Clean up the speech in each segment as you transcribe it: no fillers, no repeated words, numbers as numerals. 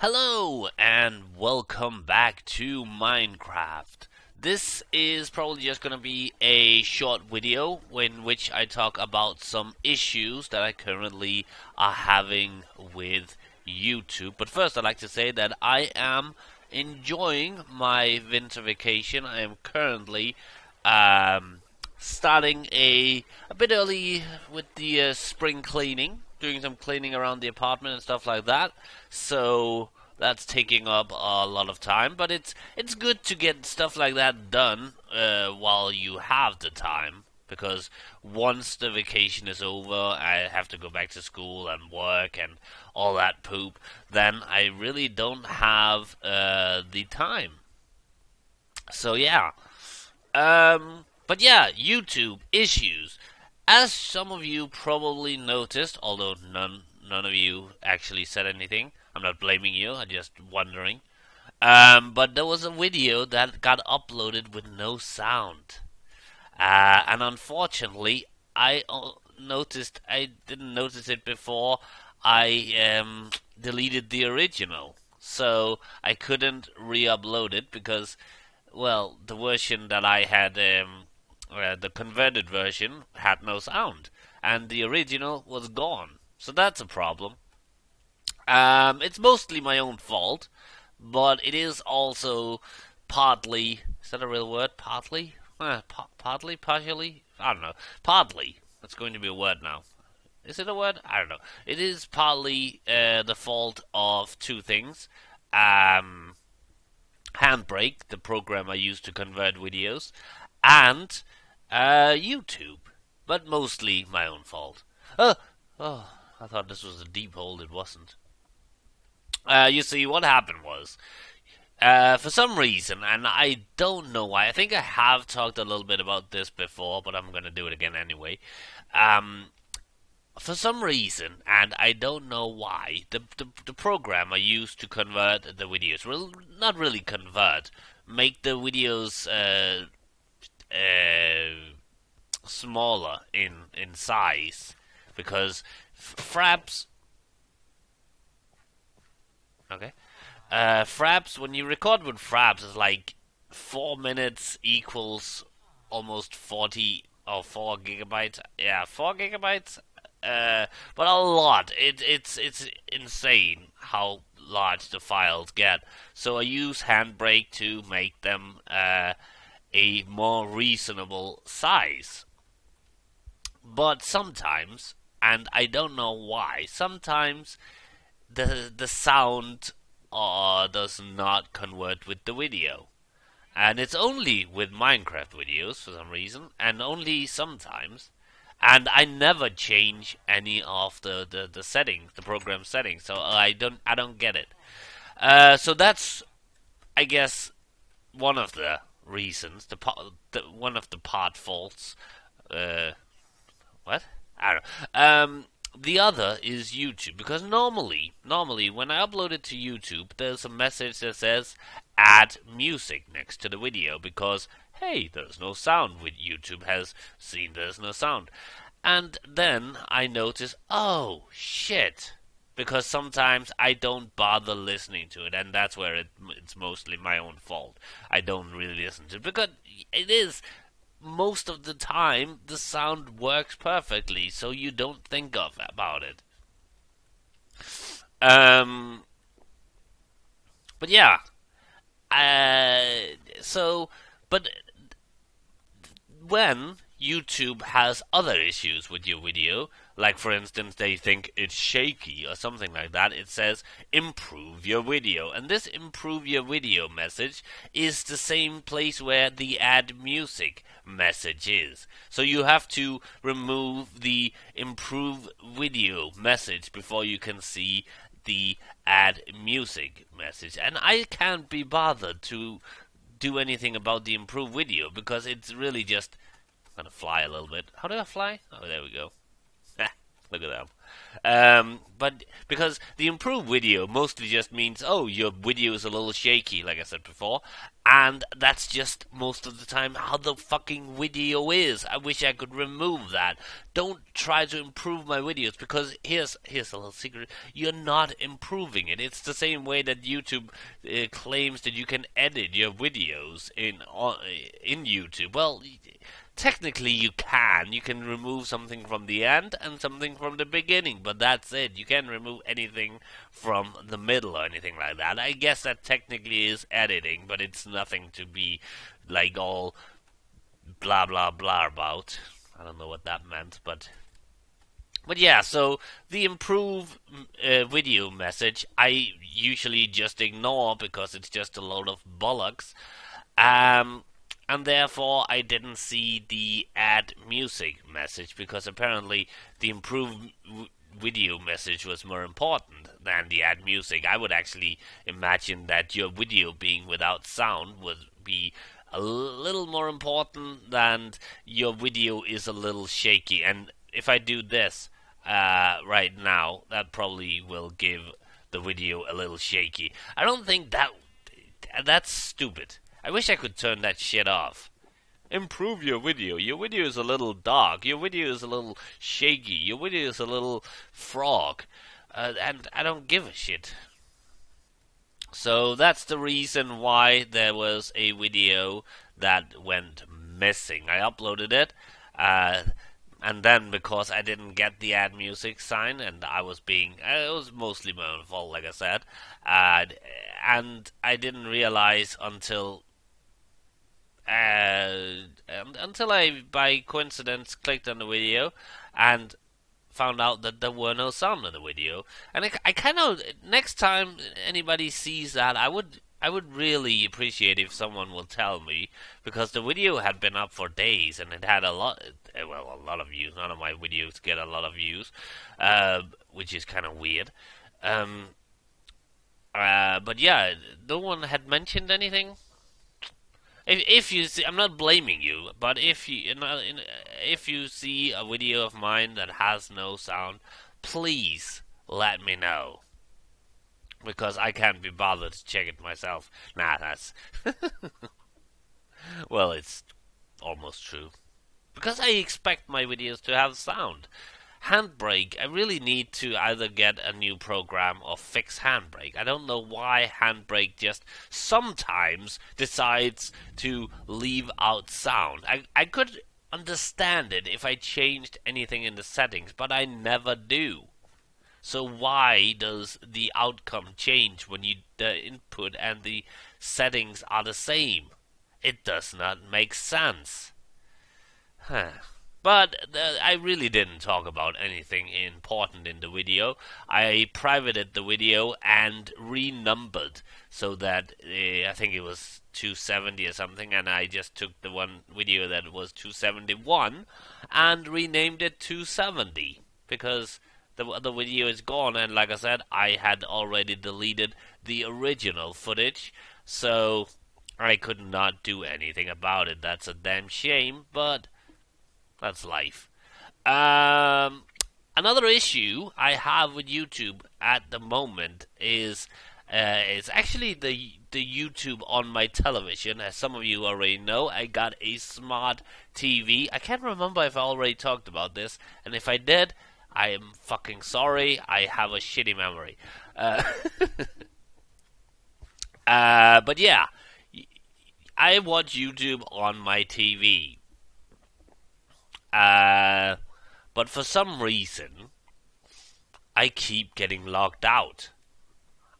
Hello and welcome back to Minecraft. This is probably just gonna be a short video in which I talk about some issues that I currently are having with YouTube. But first I'd like to say that I am enjoying my winter vacation. I am currently starting a bit early with the spring cleaning, doing some cleaning around the apartment and stuff like that. So that's taking up a lot of time, but it's good to get stuff like that done while you have the time. Because once the vacation is over, I have to go back to school and work and all that poop. Then I really don't have the time. So yeah, but yeah, YouTube issues. As some of you probably noticed, although none of you actually said anything. I'm not blaming you. I'm just wondering. But there was a video that got uploaded with no sound, and unfortunately, I didn't notice it before. I deleted the original, so I couldn't re-upload it because, well, the version that I had, the converted version, had no sound, and the original was gone. So that's a problem. It's mostly my own fault, but it is also partly. Is that a real word? Partly? Partly? Partially? I don't know. Partly. That's going to be a word now. Is it a word? I don't know. It is partly the fault of two things. Um, Handbrake, the program I use to convert videos, and YouTube. But mostly my own fault. Oh, oh, I thought this was a deep hole. It wasn't. You see, what happened was, for some reason, and I don't know why, I think I have talked a little bit about this before, but I'm going to do it again anyway. Um, for some reason, and I don't know why, the program I use to convert the videos, well, not really convert, make the videos smaller in size, because Fraps. Okay. Fraps, when you record with Fraps, it's like 4 minutes equals almost 40 or 4 gigabytes. Yeah, 4 gigabytes. But a lot. It's insane how large the files get. So I use Handbrake to make them a more reasonable size. But sometimes, and I don't know why, sometimes the sound does not convert with the video. And it's only with Minecraft videos for some reason, and only sometimes. And I never change any of the settings, the program settings, so I don't get it. So that's, I guess, one of the reasons, one of the part faults. Uh, what? I don't know. The other is YouTube, because normally when I upload it to YouTube, there's a message that says add music next to the video, because hey, there's no sound. With YouTube has seen there's no sound, and then I notice, oh shit, because sometimes I don't bother listening to it, and that's where it's mostly my own fault. I don't really listen to it because it is most of the time the sound works perfectly, so you don't think of about it. Um, but yeah, so but when YouTube has other issues with your video, like for instance they think it's shaky or something like that, it says improve your video. And this improve your video message is the same place where the add music message is. So you have to remove the improve video message before you can see the add music message. And I can't be bothered to do anything about the improve video because it's really just. I'm gonna fly a little bit. How do I fly? Oh, there we go. Look at them. But because the improved video mostly just means, oh, your video is a little shaky, like I said before, and that's just most of the time how the fucking video is. I wish I could remove that. Don't try to improve my videos, because here's a little secret: you're not improving it. It's the same way that YouTube claims that you can edit your videos in YouTube. Well, technically you can. You can remove something from the end and something from the beginning, but that's it. You can't remove anything from the middle or anything like that. I guess that technically is editing, but it's nothing to be like all blah blah blah about. I don't know what that meant, but yeah, so the improve video message I usually just ignore because it's just a load of bollocks. Um, and therefore I didn't see the add music message, because apparently the improved video message was more important than the add music. I would actually imagine that your video being without sound would be a little more important than your video is a little shaky. And if I do this right now, that probably will give the video a little shaky. I don't think that's stupid. I wish I could turn that shit off. Improve your video. Your video is a little dark. Your video is a little shaky. Your video is a little frog. And I don't give a shit. So that's the reason why there was a video that went missing. I uploaded it, and then because I didn't get the add music sign, and I was it was mostly my own fault, like I said, and I didn't realize until I, by coincidence, clicked on the video and found out that there were no sound in the video. And I kind of, next time anybody sees that, I would really appreciate if someone will tell me, because the video had been up for days and it had a lot of views. None of my videos get a lot of views, which is kind of weird. But yeah, no one had mentioned anything. If you see, I'm not blaming you, but if you see a video of mine that has no sound, please let me know, because I can't be bothered to check it myself. Nah, that's well, it's almost true, because I expect my videos to have sound. Handbrake, I really need to either get a new program or fix Handbrake. I don't know why Handbrake just sometimes decides to leave out sound. I could understand it if I changed anything in the settings, but I never do. So why does the outcome change when the input and the settings are the same? It does not make sense. Huh. But I really didn't talk about anything important in the video. I privated the video and renumbered so that I think it was 270 or something, and I just took the one video that was 271 and renamed it 270, because the other video is gone, and like I said, I had already deleted the original footage, so I could not do anything about it. That's a damn shame, but that's life. Another issue I have with YouTube at the moment is actually the YouTube on my television. As some of you already know, I got a smart TV. I can't remember if I already talked about this, and if I did, I am fucking sorry. I have a shitty memory. But yeah, I watch YouTube on my TV. But for some reason, I keep getting locked out.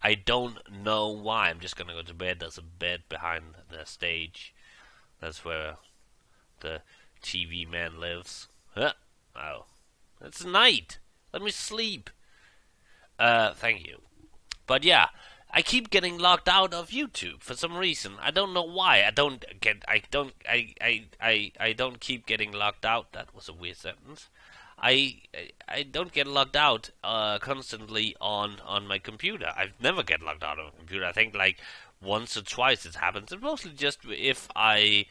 I don't know why. I'm just gonna go to bed. There's a bed behind the stage. That's where the TV man lives. Huh? Oh, it's night. Let me sleep. Thank you. But yeah, I keep getting locked out of YouTube for some reason. I don't know why. I don't keep getting locked out. That was a weird sentence. I don't get locked out constantly on my computer. I never get locked out on my computer. I think like once or twice it happens. And mostly just if I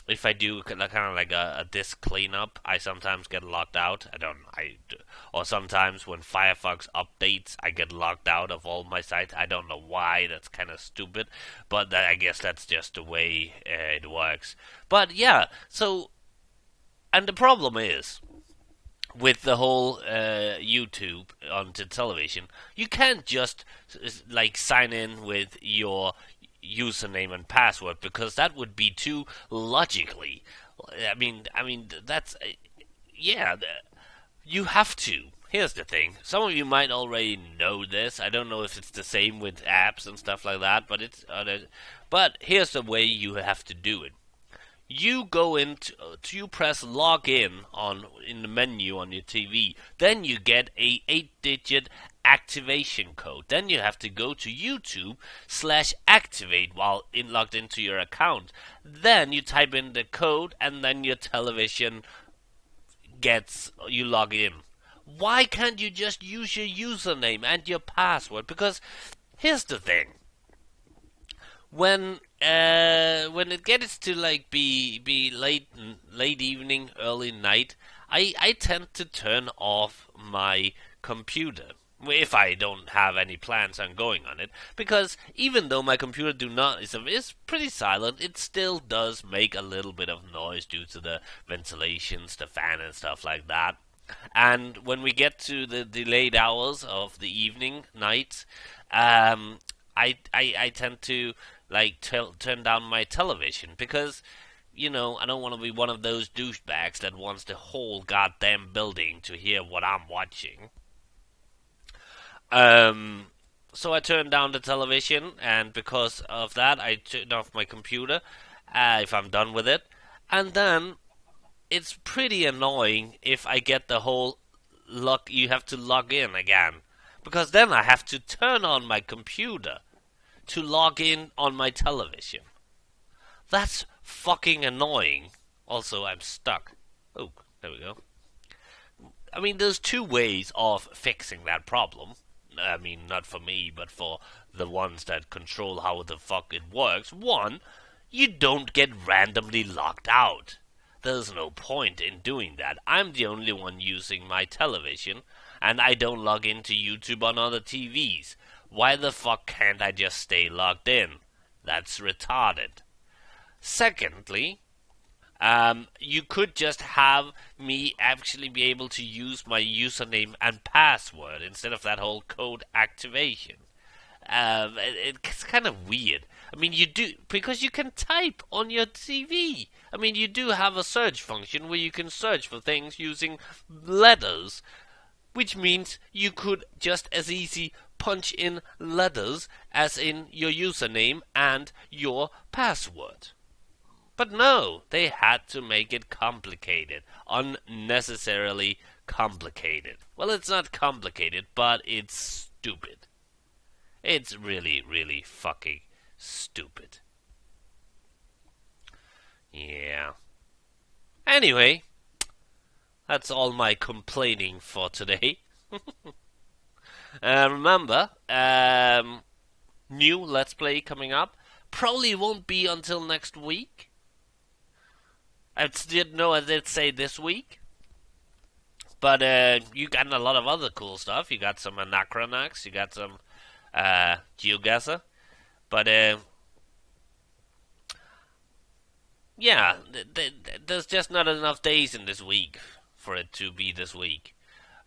if I do kind of like a disk cleanup, I sometimes get locked out. I don't. Or sometimes when Firefox updates, I get locked out of all my sites. I don't know why. That's kind of stupid, but I guess that's just the way it works. But yeah, so and the problem is with the whole YouTube onto television, you can't just like sign in with your username and password because that would be too logically. I mean that's yeah. You have to. Here's the thing. Some of you might already know this. I don't know if it's the same with apps and stuff like that, but it's. But here's the way you have to do it. You go into you press login on in the menu on your TV. Then you get a 8-digit activation code. Then you have to go to YouTube/activate while logged into your account. Then you type in the code, and then your television gets you log in. Why can't you just use your username and your password? Because here's the thing: when it gets to like be late evening, early night, I tend to turn off my computer if I don't have any plans on going on it, because even though my computer is pretty silent, it still does make a little bit of noise due to the ventilations, the fan and stuff like that. And when we get to the delayed hours of the evening, nights, I tend to like turn down my television because I don't want to be one of those douchebags that wants the whole goddamn building to hear what I'm watching. Um, so I turned down the television, and because of that, I turned off my computer if I'm done with it. And then it's pretty annoying if I get the whole you have to log in again, because then I have to turn on my computer to log in on my television. That's fucking annoying. Also, I'm stuck. Oh, there we go. I mean, there's two ways of fixing that problem. I mean, not for me, but for the ones that control how the fuck it works. One, you don't get randomly locked out. There's no point in doing that. I'm the only one using my television, and I don't log into YouTube on other TVs. Why the fuck can't I just stay logged in? That's retarded. Secondly, you could just have me actually be able to use my username and password instead of that whole code activation. It's kind of weird. I mean, you do, because you can type on your TV. I mean, you do have a search function where you can search for things using letters, which means you could just as easy punch in letters as in your username and your password. But no, they had to make it complicated. Unnecessarily complicated. Well, it's not complicated, but it's stupid. It's really, really fucking stupid. Yeah. Anyway, that's all my complaining for today. Remember, new Let's Play coming up. Probably won't be until next week. I did say this week. But you got a lot of other cool stuff. You got some Anachronax, you got some GeoGuessr. But yeah, there's just not enough days in this week for it to be this week.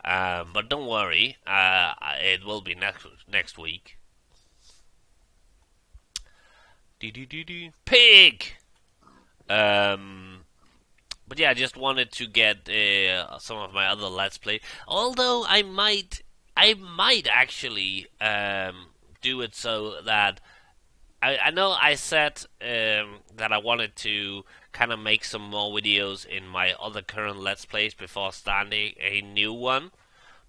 But don't worry, it will be next week. Pig! But yeah, I just wanted to get some of my other Let's Play. Although I might actually do it so that I know I said that I wanted to kind of make some more videos in my other current Let's Plays before starting a new one.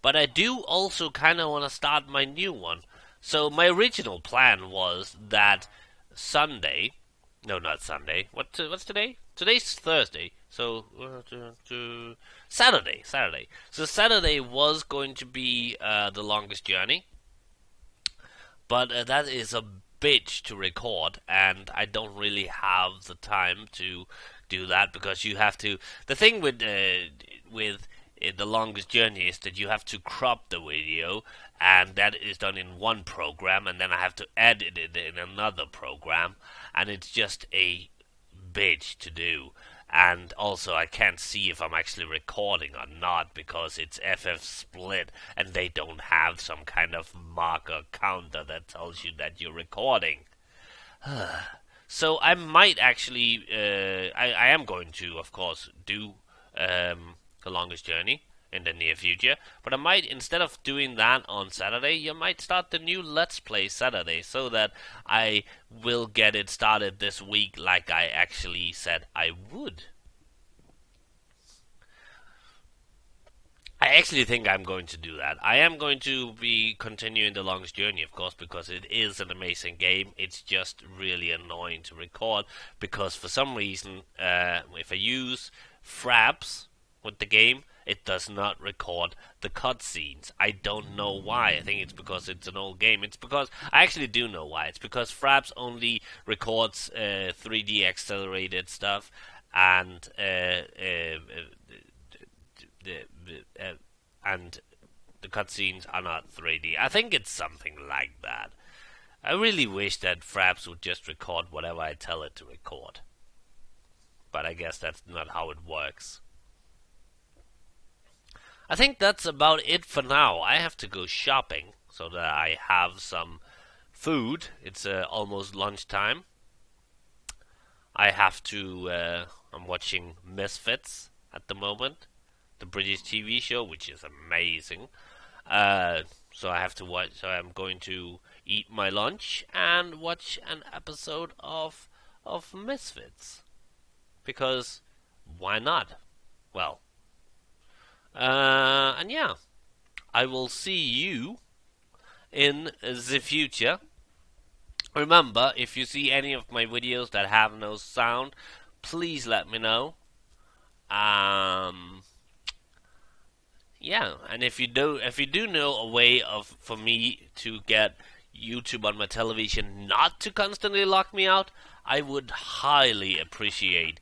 But I do also kind of want to start my new one. So my original plan was that Sunday, no, not Sunday. What's today? Today's Thursday. So Saturday. So Saturday was going to be the longest journey, but that is a bitch to record, and I don't really have the time to do that because you have to. The thing with the longest journey is that you have to crop the video, and that is done in one program, and then I have to edit it in another program, and it's just a bitch to do. And also, I can't see if I'm actually recording or not because it's FF split, and they don't have some kind of marker counter that tells you that you're recording. So I might actually, I am going to, of course, do the longest journey in the near future. But I might, instead of doing that on Saturday, you might start the new Let's Play Saturday so that I will get it started this week like I actually said I would. I actually think I'm going to do that. I am going to be continuing the longest journey, of course, because it is an amazing game. It's just really annoying to record because for some reason, if I use Fraps with the game, it does not record the cutscenes. I don't know why. I think it's because it's an old game. It's because I actually do know why. It's because Fraps only records 3D accelerated stuff and and the cutscenes are not 3D. I think it's something like that. I really wish that Fraps would just record whatever I tell it to record. But I guess that's not how it works. I think that's about it for now. I have to go shopping so that I have some food. It's almost lunchtime. I have to. I'm watching Misfits at the moment, the British TV show, which is amazing. So I have to watch. So I'm going to eat my lunch and watch an episode of Misfits because why not? Well, and yeah, I will see you in the future. Remember, if you see any of my videos that have no sound, please let me know. Yeah, and if you do know a way of for me to get YouTube on my television not to constantly lock me out, I would highly appreciate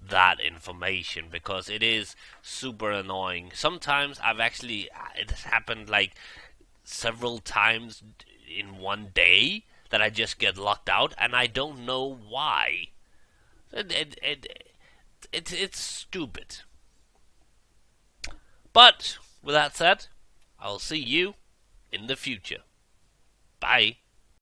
that information because it is super annoying. Sometimes it has happened like several times in one day that I just get locked out and I don't know why. It's stupid. But with that said, I'll see you in the future. Bye.